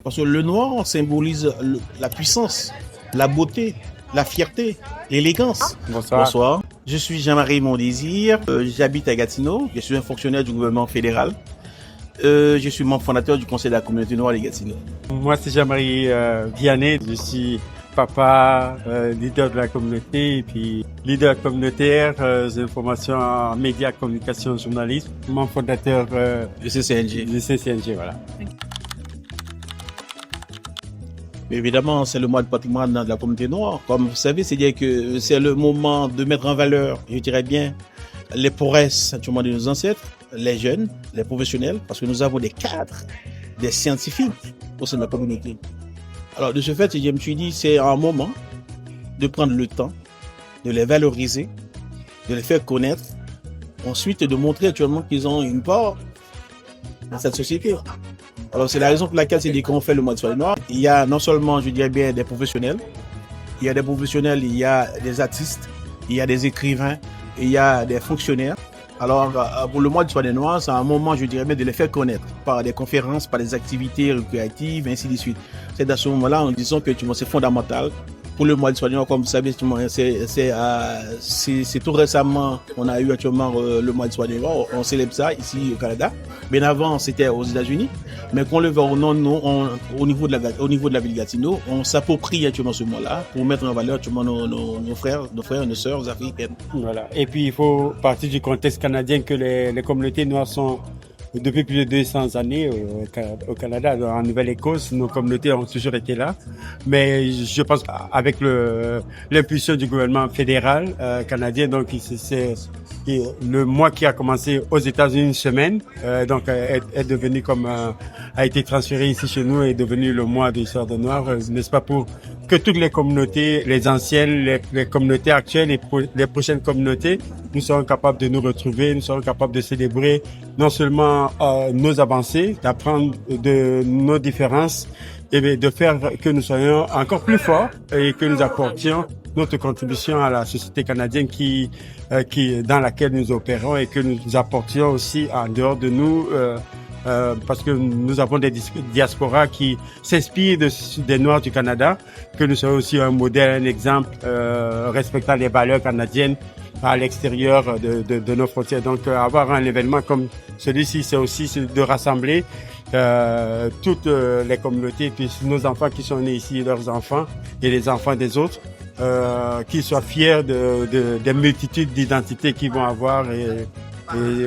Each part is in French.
Parce que le noir symbolise la puissance, la beauté, la fierté, l'élégance. Bonsoir. Bonsoir. Je suis Jean-Marie Mondésir. J'habite à Gatineau. Je suis un fonctionnaire du gouvernement fédéral. Je suis membre fondateur du Conseil de la communauté noire de Gatineau. Moi, c'est Jean-Marie Vianney. Je suis papa, leader de la communauté et puis leader communautaire, j'ai une formation en médias, communication, journalisme, membre fondateur Du CCNG. du CCNG, voilà. Évidemment, c'est le mois de patrimoine de la communauté noire. Comme vous savez, c'est-à-dire que c'est le moment de mettre en valeur, je dirais bien, les prouesses actuellement de nos ancêtres, les jeunes, les professionnels, parce que nous avons des cadres, des scientifiques au sein de la communauté. Alors, de ce fait, je me suis dit, c'est un moment de prendre le temps, de les valoriser, de les faire connaître, ensuite de montrer actuellement qu'ils ont une part dans cette société. Alors, c'est la raison pour laquelle c'est dit qu'on fait le mois de soirée noire. Il y a non seulement, je dirais bien, des professionnels, il y a des artistes, il y a des écrivains, il y a des fonctionnaires. Alors, pour le mois de soirée noire, c'est un moment, je dirais bien, de les faire connaître par des conférences, par des activités récréatives, ainsi de suite. C'est à ce moment-là, en disant que c'est fondamental. Pour le mois de soirée noire, comme vous savez, c'est tout récemment, on a eu actuellement le mois de soirée noire, on célèbre ça ici au Canada. Bien avant, c'était aux États-Unis. Mais qu'on le voit ou non, nous, au niveau de la ville Gatineau, on s'approprie actuellement ce mois-là pour mettre en valeur actuellement nos frères, nos sœurs africaines. Voilà. Et puis, il faut partir du contexte canadien que les communautés noires sont depuis plus de 200 années au Canada, en Nouvelle-Écosse. Nos communautés ont toujours été là. Mais je pense qu'avec l'impulsion du gouvernement fédéral canadien, donc c'est le mois qui a commencé aux États-Unis une semaine, donc est devenu a été transféré ici chez nous, est devenu le mois de l'histoire de Noir, n'est-ce pas, pour que toutes les communautés, les anciennes, les communautés actuelles et les prochaines communautés, nous serons capables de nous retrouver, nous serons capables de célébrer non seulement nos avancées, d'apprendre de nos différences et de faire que nous soyons encore plus forts et que nous apportions notre contribution à la société canadienne dans laquelle nous opérons et que nous apportions aussi en dehors de nous parce que nous avons des diasporas qui s'inspirent des Noirs du Canada, que nous soyons aussi un modèle, un exemple respectant les valeurs canadiennes à l'extérieur de nos frontières. Donc avoir un événement comme celui-ci, c'est aussi de rassembler toutes les communautés, puis nos enfants qui sont nés ici, leurs enfants et les enfants des autres, qu'ils soient fiers des multitudes d'identités qu'ils vont avoir et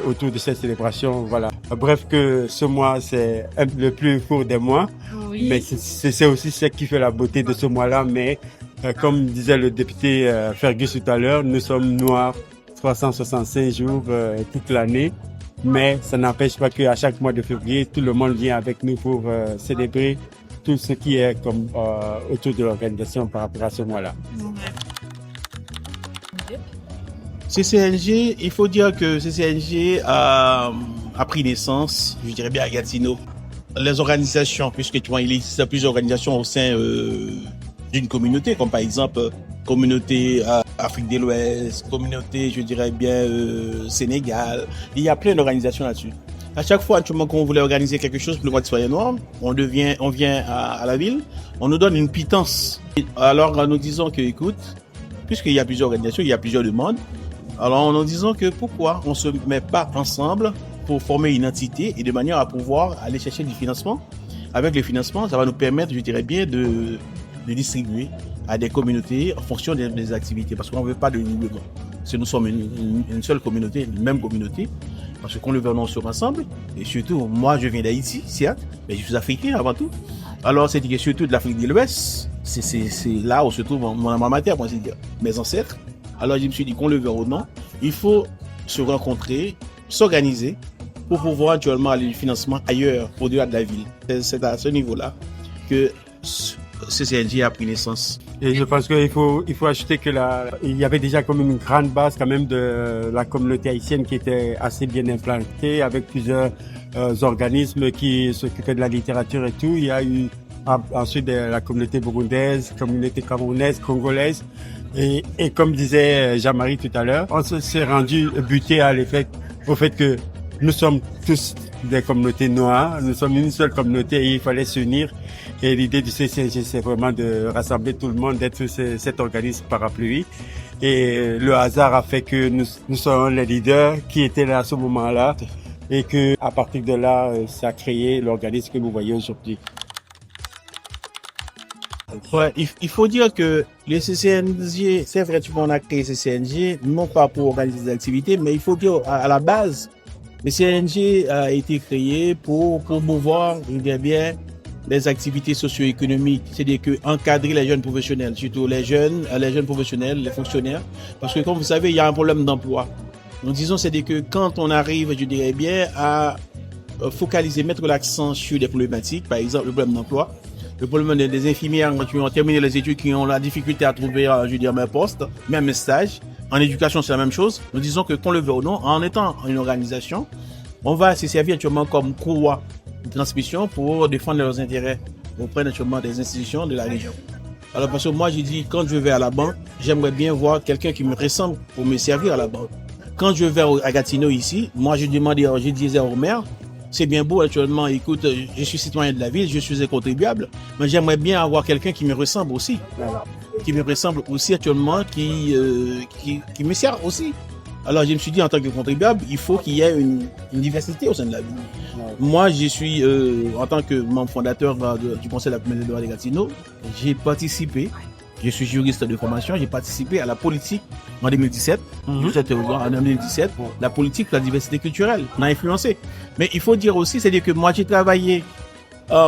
autour de cette célébration, voilà. Bref, que ce mois, c'est le plus court des mois, oui. Mais c'est aussi ce qui fait la beauté de ce mois-là. Mais comme disait le député Fergus tout à l'heure, nous sommes noirs 365 jours toute l'année. Mais ça n'empêche pas qu'à chaque mois de février, tout le monde vient avec nous pour célébrer tout ce qui est autour de l'organisation par rapport à ce mois-là. CCNG, il faut dire que CCNG a pris naissance, je dirais bien à Gatineau. Les organisations, puisque il existe plusieurs organisations au sein d'une communauté, comme par exemple communauté Afrique de l'Ouest, communauté, je dirais bien Sénégal. Il y a plein d'organisations là-dessus. À chaque fois, qu'on voulait organiser quelque chose pour le mois de soirée noire, on vient à la ville, on nous donne une pitance. Alors nous disons que, écoute, puisqu'il y a plusieurs organisations, il y a plusieurs demandes, alors en nous disant que pourquoi on ne se met pas ensemble pour former une entité et de manière à pouvoir aller chercher du financement. Avec le financement, ça va nous permettre, je dirais bien, de distribuer à des communautés en fonction des activités. Parce qu'on ne veut pas de doublement. Si nous sommes une seule communauté, une même communauté, parce qu'on le veut sur ensemble, et surtout, moi je viens d'Haïti, certes, mais je suis africain avant tout. Alors c'est surtout de l'Afrique de l'Ouest, c'est là où se trouve ma terre, mes ancêtres. Alors je me suis dit qu'on le veut ou non, il faut se rencontrer, s'organiser pour pouvoir actuellement aller du financement ailleurs, au-delà de la ville. C'est à ce niveau-là que CCNG a pris naissance. Et je pense qu'il faut ajouter il y avait déjà comme une grande base quand même de la communauté haïtienne qui était assez bien implantée avec plusieurs organismes qui s'occupaient de la littérature et tout. Il y a eu ensuite la communauté burundaise, communauté camerounaise, congolaise. Et comme disait Jean-Marie tout à l'heure, on s'est rendu buté au fait que nous sommes tous des communautés noires, nous sommes une seule communauté et il fallait s'unir. Et l'idée du CCNG, c'est vraiment de rassembler tout le monde, d'être cet organisme parapluie. Et le hasard a fait que nous sommes les leaders qui étaient là à ce moment-là et que à partir de là, ça a créé l'organisme que vous voyez aujourd'hui. Ouais, il faut dire que les CCNG, c'est vrai, on a créé CCNG, non pas pour organiser des activités, mais il faut dire à la base, le CNG a été créé pour promouvoir, je dirais bien, les activités socio-économiques, c'est-à-dire que encadrer les jeunes professionnels, surtout les jeunes professionnels, les fonctionnaires, parce que comme vous savez, il y a un problème d'emploi. Donc disons, c'est-à-dire que quand on arrive, je dirais bien, à focaliser, mettre l'accent sur des problématiques, par exemple le problème d'emploi, le problème des infirmières qui ont terminé les études, qui ont la difficulté à trouver, je veux dire, un poste, même un stage. En éducation, c'est la même chose. Nous disons que qu'on le veut ou non, en étant une organisation, on va se servir actuellement comme courroie de transmission pour défendre leurs intérêts auprès naturellement des institutions de la région. Alors parce que moi, j'ai dit, quand je vais à la banque, j'aimerais bien voir quelqu'un qui me ressemble pour me servir à la banque. Quand je vais à Gatineau ici, moi, je disais au maire, c'est bien beau actuellement, écoute, je suis citoyen de la ville, je suis un contribuable, mais j'aimerais bien avoir quelqu'un qui me ressemble aussi. Qui me ressemble aussi actuellement, qui me sert aussi. Alors je me suis dit, en tant que contribuable, il faut qu'il y ait une diversité au sein de la ville. Moi, je suis, en tant que membre fondateur du Conseil de la communauté de droit de Gatineau, j'ai participé, je suis juriste de formation, j'ai participé à la politique en 2017. En 2017, la politique de la diversité culturelle m'a influencé. Mais il faut dire aussi, c'est-à-dire que moi, j'ai travaillé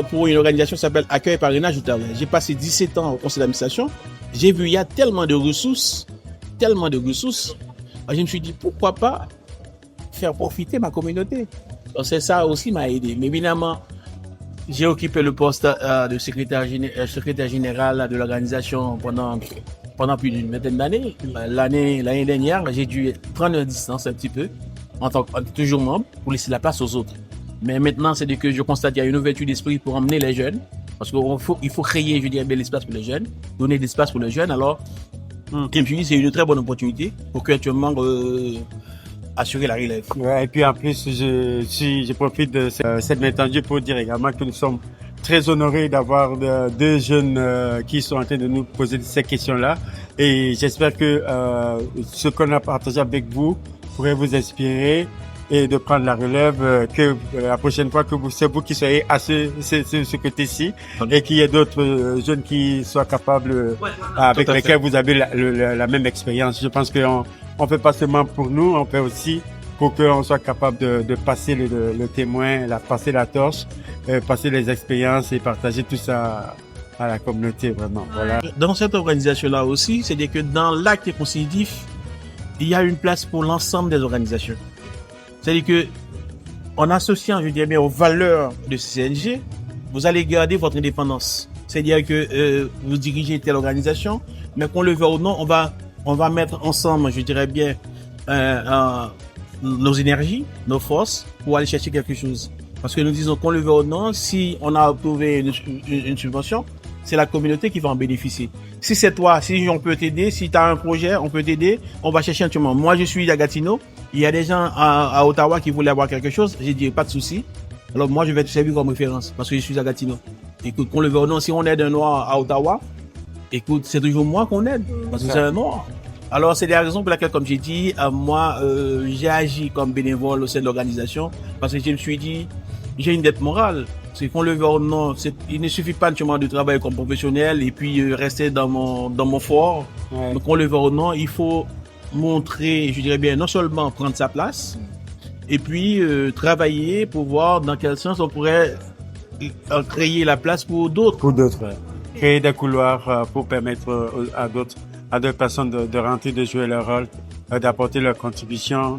pour une organisation qui s'appelle Accueil et Parrainage du Talent. J'ai passé 17 ans au conseil d'administration. J'ai vu, il y a tellement de ressources. Alors, je me suis dit, pourquoi pas faire profiter ma communauté. Donc, c'est ça aussi m'a aidé. Mais évidemment, j'ai occupé le poste de secrétaire général de l'organisation pendant plus d'une vingtaine d'années. L'année dernière, j'ai dû prendre une distance un petit peu, en tant que toujours membre, pour laisser la place aux autres. Mais maintenant, c'est que je constate qu'il y a une ouverture d'esprit pour emmener les jeunes, parce qu'il faut créer, je dirais, l'espace pour les jeunes, donner de l'espace pour les jeunes. Alors, je me suis dit, c'est une très bonne opportunité pour qu'actuellement assurer la relève. Ouais, et puis en plus, je profite de cette matinée pour dire également que nous sommes très honorés d'avoir deux jeunes qui sont en train de nous poser ces questions-là. Et j'espère que ce qu'on a partagé avec vous pourrait vous inspirer et de prendre la relève, que la prochaine fois que c'est vous qui soyez à ce côté-ci et qu'il y ait d'autres jeunes qui soient capables, avec lesquels vous avez la même expérience. Je pense qu'on fait pas seulement pour nous, on fait aussi pour qu'on soit capable de passer le témoin, passer la torche, passer les expériences et partager tout ça à la communauté, vraiment. Voilà. Dans cette organisation-là aussi, c'est-à-dire que dans l'acte constitutif, il y a une place pour l'ensemble des organisations. C'est-à-dire que, en associant, je dirais bien, aux valeurs de CNG, vous allez garder votre indépendance. C'est-à-dire que vous dirigez telle organisation, mais qu'on le veuille ou non, on va mettre ensemble, je dirais bien, nos énergies, nos forces, pour aller chercher quelque chose. Parce que nous disons qu'on le veuille ou non, si on a trouvé une subvention, c'est la communauté qui va en bénéficier. Si c'est toi, si on peut t'aider, si tu as un projet, on peut t'aider, on va chercher un chemin. Moi, je suis à Gatineau. Il y a des gens à Ottawa qui voulaient avoir quelque chose. J'ai dit, pas de souci. Alors, moi, je vais te servir comme référence parce que je suis à Gatineau. Écoute, qu'on le veut ou non, si on aide un noir à Ottawa, écoute, c'est toujours moi qu'on aide parce que c'est un noir. Alors, c'est la raison pour laquelle, comme j'ai dit, moi, j'ai agi comme bénévole au sein de l'organisation parce que je me suis dit, j'ai une dette morale. C'est qu'on le veut ou non, il ne suffit pas naturellement de travailler comme professionnel et puis rester dans mon fort. Ouais. Donc, qu'on le veut ou non, il faut montrer, je dirais bien, non seulement prendre sa place, et puis travailler pour voir dans quel sens on pourrait créer la place pour d'autres. Pour d'autres, ouais. Créer des couloirs pour permettre à d'autres personnes de rentrer, de jouer leur rôle, d'apporter leur contribution,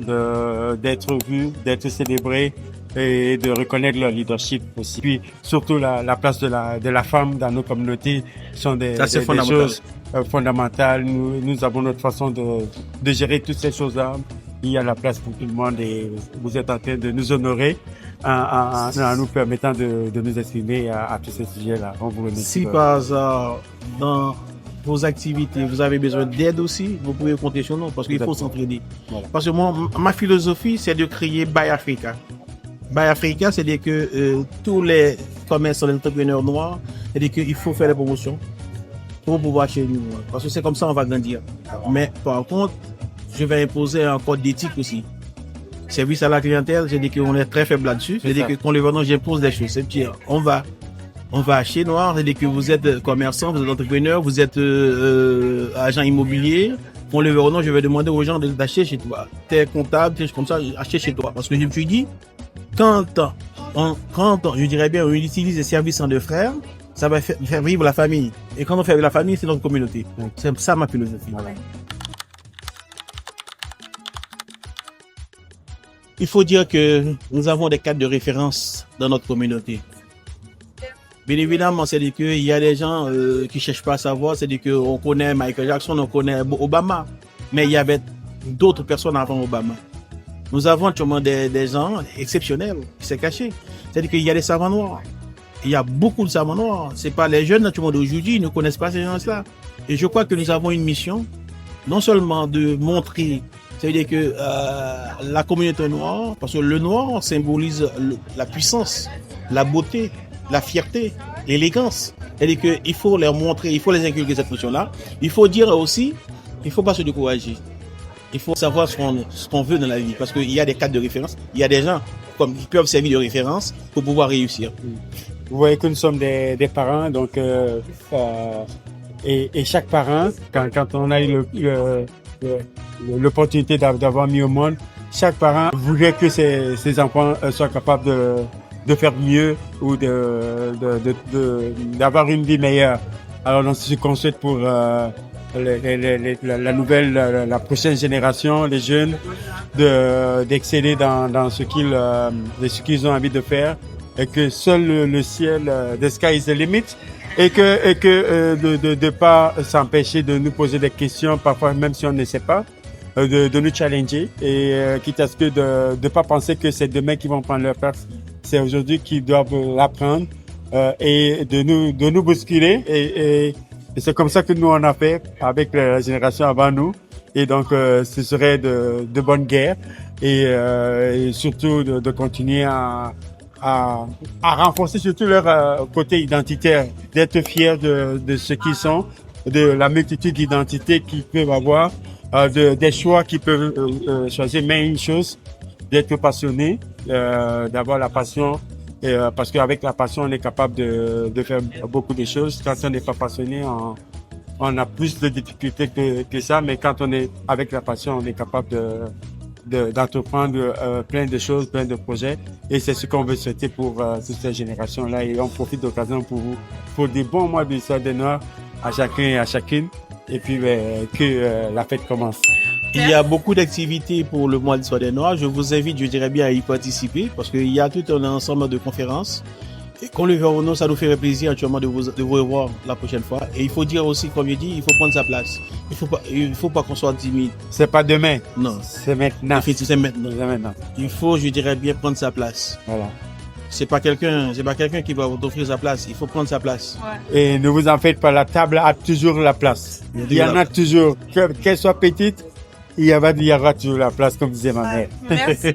d'être vus, d'être célébrés et de reconnaître leur leadership aussi. Puis surtout la place de la femme dans nos communautés sont des choses fondamentales. Nous avons notre façon de gérer toutes ces choses-là. Il y a la place pour tout le monde et vous êtes en train de nous honorer en nous permettant de nous exprimer à tous ces sujets-là. On vous remercie. Si par hasard, dans vos activités, vous avez besoin d'aide aussi, vous pouvez compter sur nous parce qu'il faut s'entraider. Voilà. Parce que moi, ma philosophie, c'est de créer Buy Africa. Buy Africa, c'est-à-dire que tous les commerçants, les entrepreneurs noirs, c'est-à-dire qu'il faut faire des promotions pour pouvoir acheter nous. Parce que c'est comme ça qu'on va grandir. Mais par contre, je vais imposer un code d'éthique aussi. Service à la clientèle, c'est-à-dire qu'on est très faible là-dessus. C'est-à-dire que quand les vendeurs, j'impose des choses. C'est-à-dire, on va acheter noir, c'est-à-dire que vous êtes commerçant, vous êtes entrepreneur, vous êtes agent immobilier. Pour le verre, non, je vais demander aux gens d'acheter chez toi. T'es comptable, t'es comme ça, acheter chez toi. Parce que je me suis dit, quand je dirais bien, on utilise les services en deux frères, ça va faire vivre la famille. Et quand on fait vivre la famille, c'est notre communauté. Donc, c'est ça ma philosophie. Voilà. Il faut dire que nous avons des cadres de référence dans notre communauté. Bien évidemment, c'est-à-dire qu'il y a des gens qui cherchent pas à savoir, c'est-à-dire qu'on connaît Michael Jackson, on connaît Obama, mais il y avait d'autres personnes avant Obama. Nous avons actuellement des gens exceptionnels qui s'est caché. C'est-à-dire qu'il y a des savants noirs. Il y a beaucoup de savants noirs. C'est pas les jeunes naturellement d'aujourd'hui, ils ne connaissent pas ces gens-là. Et je crois que nous avons une mission, non seulement de montrer, c'est-à-dire que la communauté noire, parce que le noir symbolise la puissance, la beauté, la fierté, l'élégance. C'est-à-dire qu'il faut leur montrer, il faut les inculquer cette notion-là. Il faut dire aussi, il ne faut pas se décourager. Il faut savoir ce qu'on veut dans la vie. Parce qu'il y a des cadres de référence, il y a des gens qui peuvent servir de référence pour pouvoir réussir. Vous voyez que nous sommes des parents, donc et chaque parent, quand on a eu l'opportunité d'avoir mis au monde, chaque parent voudrait que ses enfants soient capables de faire mieux ou d'avoir une vie meilleure. Alors on se construit pour la prochaine génération, les jeunes, d'exceller dans ce qu'ils ont envie de faire, et que seul le ciel, the sky is the limit, et que de pas s'empêcher de nous poser des questions, parfois même si on ne sait pas, de nous challenger, et quitte à ce que de pas penser que c'est demain qui vont prendre leur place, c'est aujourd'hui qu'ils doivent l'apprendre, et de nous bousculer, et c'est comme ça que nous on a fait avec la génération avant nous, et donc ce serait de bonne guerre, et surtout de continuer à renforcer surtout leur côté identitaire, d'être fiers de ce qu'ils sont, de la multitude d'identités qu'ils peuvent avoir, des choix qu'ils peuvent choisir, mais une chose, d'être passionné, d'avoir la passion, parce qu'avec la passion, on est capable de faire beaucoup de choses. Quand on n'est pas passionné, on a plus de difficultés que ça, mais quand on est avec la passion, on est capable d'entreprendre plein de choses, plein de projets, et c'est ce qu'on veut souhaiter pour toute cette génération-là, et on profite de l'occasion pour des bons mois de l'histoire des Noirs à chacun et à chacune, et puis que la fête commence. Il y a beaucoup d'activités pour le mois de l'histoire des Noirs. Je vous invite, je dirais bien, à y participer parce qu'il y a tout un ensemble de conférences. Et qu'on le verra ou non, ça nous ferait plaisir actuellement de vous revoir la prochaine fois. Et il faut dire aussi, comme je dis, il faut prendre sa place. Il faut pas qu'on soit timide. C'est pas demain. Non. C'est maintenant. C'est maintenant. C'est maintenant. Il faut, je dirais bien, prendre sa place. Voilà. C'est pas quelqu'un qui va vous offrir sa place. Il faut prendre sa place. Ouais. Et ne vous en faites pas, la table a toujours la place. Il y en a toujours. Qu'elle soit petite, il y aura toujours la place, comme disait ma mère. Merci.